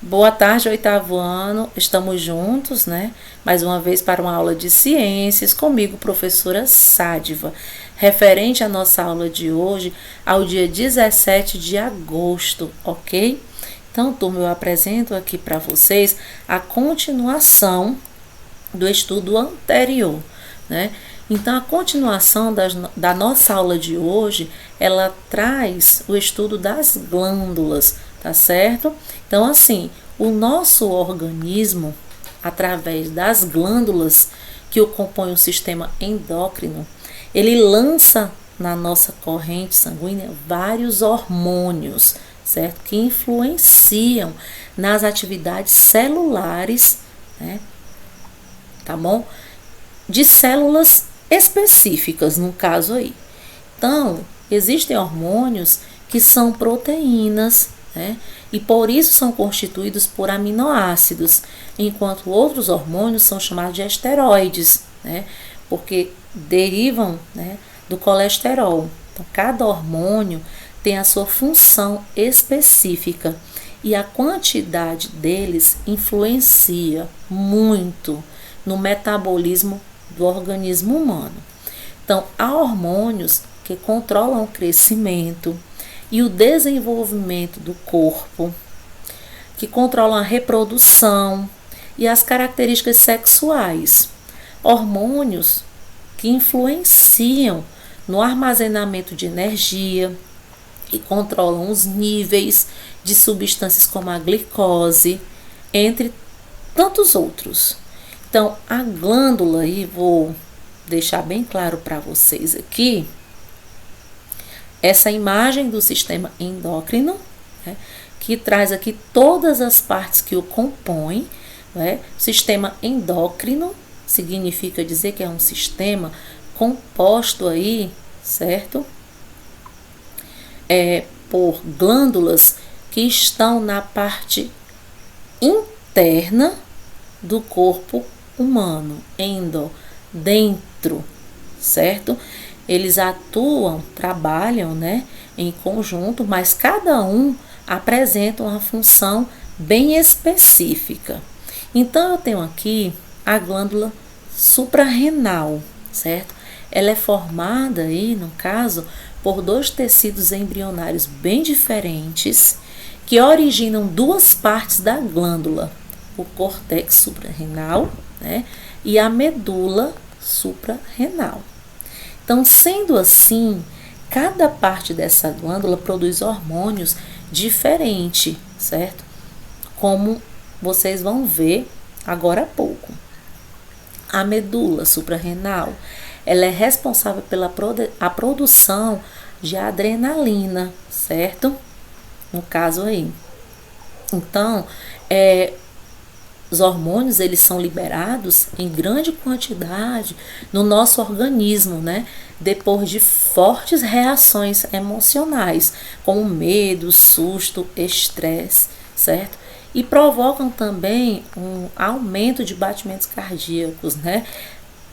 Boa tarde, oitavo ano. Estamos juntos, né? Mais uma vez para uma aula de ciências comigo, professora Sádiva. Referente à nossa aula de hoje, ao dia 17 de agosto, ok? Então, turma, eu apresento aqui para vocês a continuação do estudo anterior, né? Então, a continuação da nossa aula de hoje, ela traz o estudo das glândulas, tá certo? Então, assim, o nosso organismo, através das glândulas que o compõem o sistema endócrino, ele lança na nossa corrente sanguínea vários hormônios, certo? Que influenciam nas atividades celulares, né? Tá bom? De células específicas, no caso aí. Então, existem hormônios que são proteínas, né? E por isso são constituídos por aminoácidos, enquanto outros hormônios são chamados de esteroides, né? Porque derivam, né, do colesterol. Então, cada hormônio tem a sua função específica e a quantidade deles influencia muito no metabolismo do organismo humano. Então, há hormônios que controlam o crescimento e o desenvolvimento do corpo, que controlam a reprodução e as características sexuais. Hormônios que influenciam no armazenamento de energia e controlam os níveis de substâncias como a glicose, entre tantos outros. Então, a glândula, aí vou deixar bem claro para vocês aqui, essa imagem do sistema endócrino, né, que traz aqui todas as partes que o compõem, né? Sistema endócrino significa dizer que é um sistema composto aí, certo? Por glândulas que estão na parte interna do corpo humano, dentro, certo? Eles atuam, trabalham, né, em conjunto, mas cada um apresenta uma função bem específica. Então, eu tenho aqui a glândula suprarrenal, certo? Ela é formada aí, no caso, por dois tecidos embrionários bem diferentes que originam duas partes da glândula, o córtex suprarrenal, né, e a medula suprarrenal. Então, sendo assim, cada parte dessa glândula produz hormônios diferentes, certo? Como vocês vão ver agora há pouco. A medula suprarrenal, ela é responsável pela a produção de adrenalina, certo? No caso aí. Então, os hormônios, eles são liberados em grande quantidade no nosso organismo, né? Depois de fortes reações emocionais, como medo, susto, estresse, certo? E provocam também um aumento de batimentos cardíacos, né?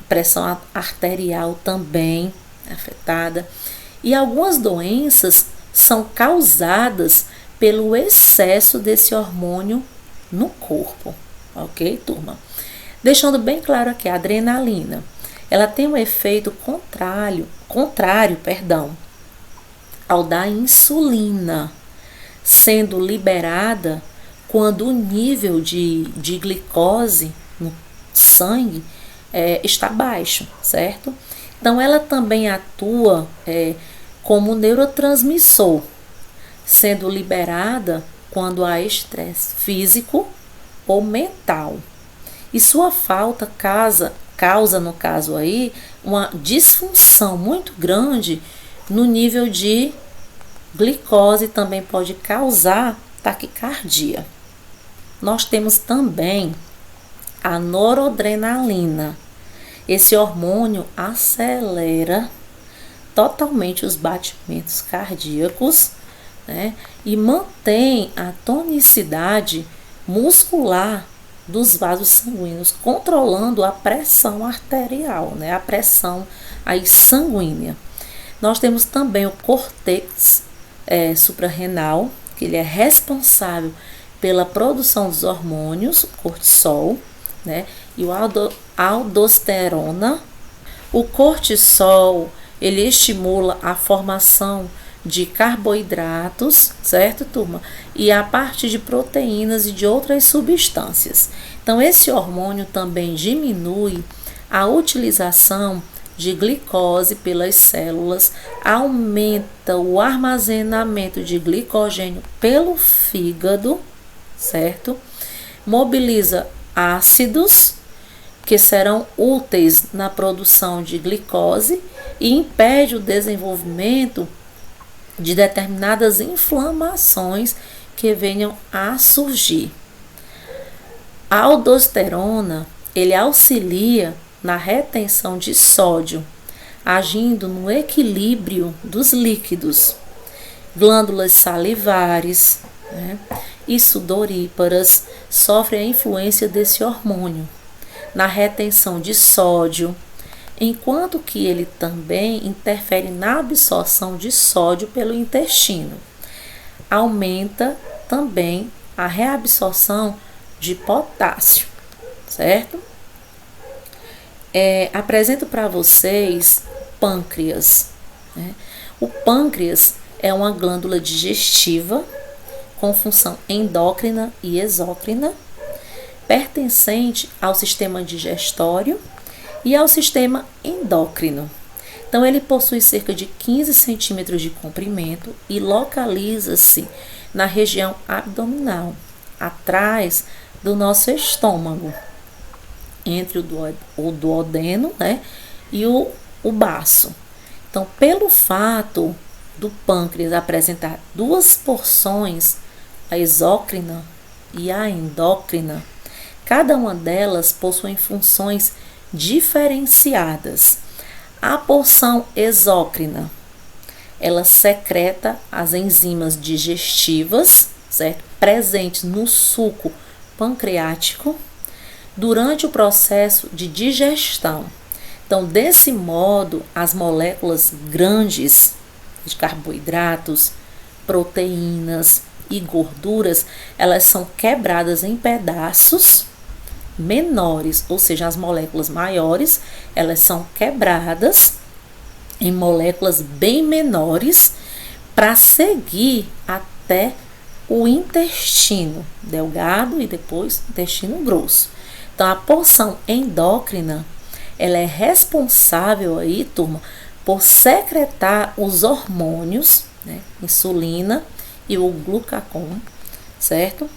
Pressão arterial também afetada. E algumas doenças são causadas pelo excesso desse hormônio no corpo. Ok, turma? Deixando bem claro aqui, a adrenalina, ela tem um efeito contrário, ao da insulina, sendo liberada quando o nível de glicose no sangue está baixo, certo? Então, ela também atua como neurotransmissor, sendo liberada quando há estresse físico ou mental. E sua falta causa, no caso aí, uma disfunção muito grande no nível de glicose, também pode causar taquicardia. Nós temos também a noradrenalina. Esse hormônio acelera totalmente os batimentos cardíacos, né, e mantém a tonicidade muscular dos vasos sanguíneos, controlando a pressão arterial, né, a pressão aí sanguínea. Nós temos também o córtex suprarrenal, que ele é responsável pela produção dos hormônios, cortisol, né, e o aldosterona. O cortisol, ele estimula a formação de carboidratos, certo, turma? E a parte de proteínas e de outras substâncias. Então, esse hormônio também diminui a utilização de glicose pelas células, aumenta o armazenamento de glicogênio pelo fígado, certo? Mobiliza ácidos que serão úteis na produção de glicose e impede o desenvolvimento de determinadas inflamações que venham a surgir. A aldosterona, ele auxilia na retenção de sódio, agindo no equilíbrio dos líquidos. Glândulas salivares, né, e sudoríparas sofrem a influência desse hormônio na retenção de sódio, enquanto que ele também interfere na absorção de sódio pelo intestino. Aumenta também a reabsorção de potássio, certo? Apresento para vocês pâncreas, né? O pâncreas é uma glândula digestiva com função endócrina e exócrina, pertencente ao sistema digestório e ao sistema endócrino. Então, ele possui cerca de 15 centímetros de comprimento e localiza-se na região abdominal, atrás do nosso estômago, entre o duodeno, né, e o baço. Então, pelo fato do pâncreas apresentar duas porções, a exócrina e a endócrina, cada uma delas possui funções diferenciadas. A porção exócrina, ela secreta as enzimas digestivas, certo? Presentes no suco pancreático durante o processo de digestão. Então, desse modo, as moléculas grandes de carboidratos, proteínas e gorduras, elas são quebradas em pedaços menores, ou seja, as moléculas maiores, elas são quebradas em moléculas bem menores para seguir até o intestino delgado e depois intestino grosso. Então, a porção endócrina, ela é responsável aí, turma, por secretar os hormônios, né, insulina e o glucagon, certo?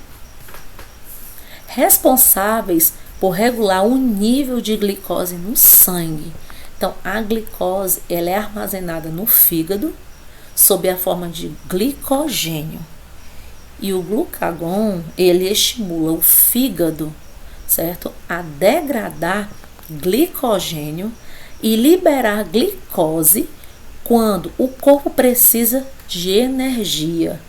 Responsáveis por regular o nível de glicose no sangue. Então, a glicose, ela é armazenada no fígado sob a forma de glicogênio. E o glucagon, ele estimula o fígado, certo, a degradar glicogênio e liberar glicose quando o corpo precisa de energia,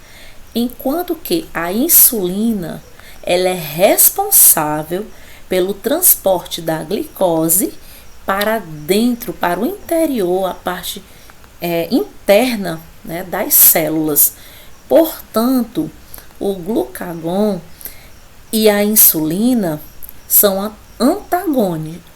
enquanto que a insulina, ela é responsável pelo transporte da glicose para dentro, para o interior, a parte interna, né, das células. Portanto, o glucagon e a insulina são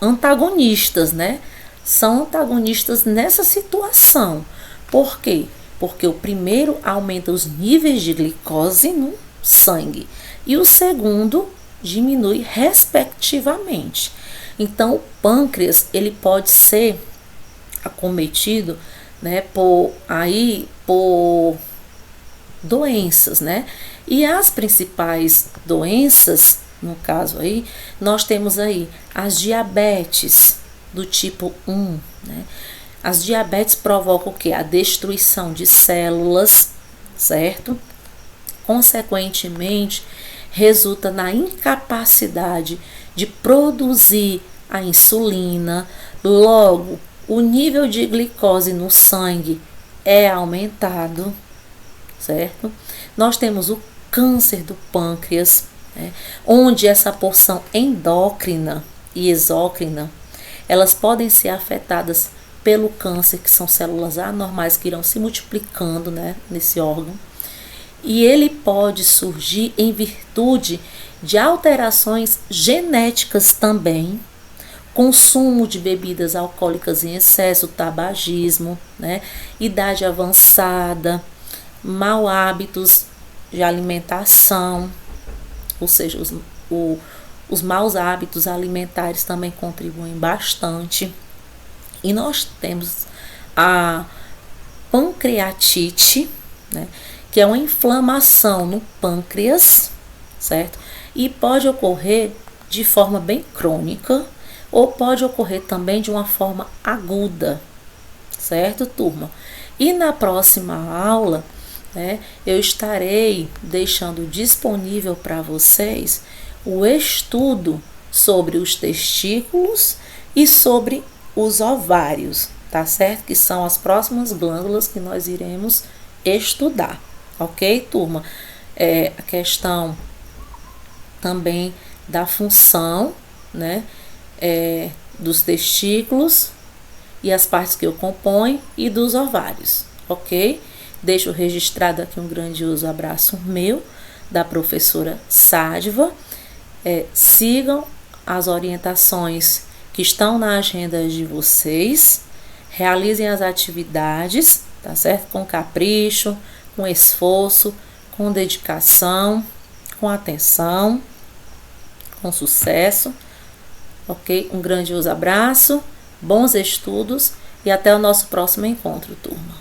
antagonistas, né? São antagonistas nessa situação. Por quê? Porque o primeiro aumenta os níveis de glicose no sangue e o segundo diminui respectivamente. Então, o pâncreas, ele pode ser acometido, né, por doenças, né? E as principais doenças, no caso aí, nós temos aí as diabetes do tipo 1, né? As diabetes provocam o quê? A destruição de células, certo? Consequentemente, resulta na incapacidade de produzir a insulina. Logo, o nível de glicose no sangue é aumentado, certo? Nós temos o câncer do pâncreas, né, onde essa porção endócrina e exócrina, elas podem ser afetadas pelo câncer, que são células anormais que irão se multiplicando, né, nesse órgão. e ele pode surgir em virtude de alterações genéticas também, consumo de bebidas alcoólicas em excesso, tabagismo, né, idade avançada, maus hábitos de alimentação, ou seja, os maus hábitos alimentares também contribuem bastante. E nós temos a pancreatite, né, que é uma inflamação no pâncreas, certo? E pode ocorrer de forma bem crônica, ou pode ocorrer também de uma forma aguda, certo, turma? E na próxima aula, né, eu estarei deixando disponível para vocês o estudo sobre os testículos e sobre os ovários, tá certo? Que são as próximas glândulas que nós iremos estudar, ok, turma? A questão também da função, né, dos testículos e as partes que o compõem e dos ovários, ok? Deixo registrado aqui um grandioso abraço meu, da professora Sádiva. Sigam as orientações que estão na agenda de vocês, realizem as atividades, tá certo? Com capricho, com esforço, com dedicação, com atenção, com sucesso, ok? Um grandioso abraço, bons estudos e até o nosso próximo encontro, turma.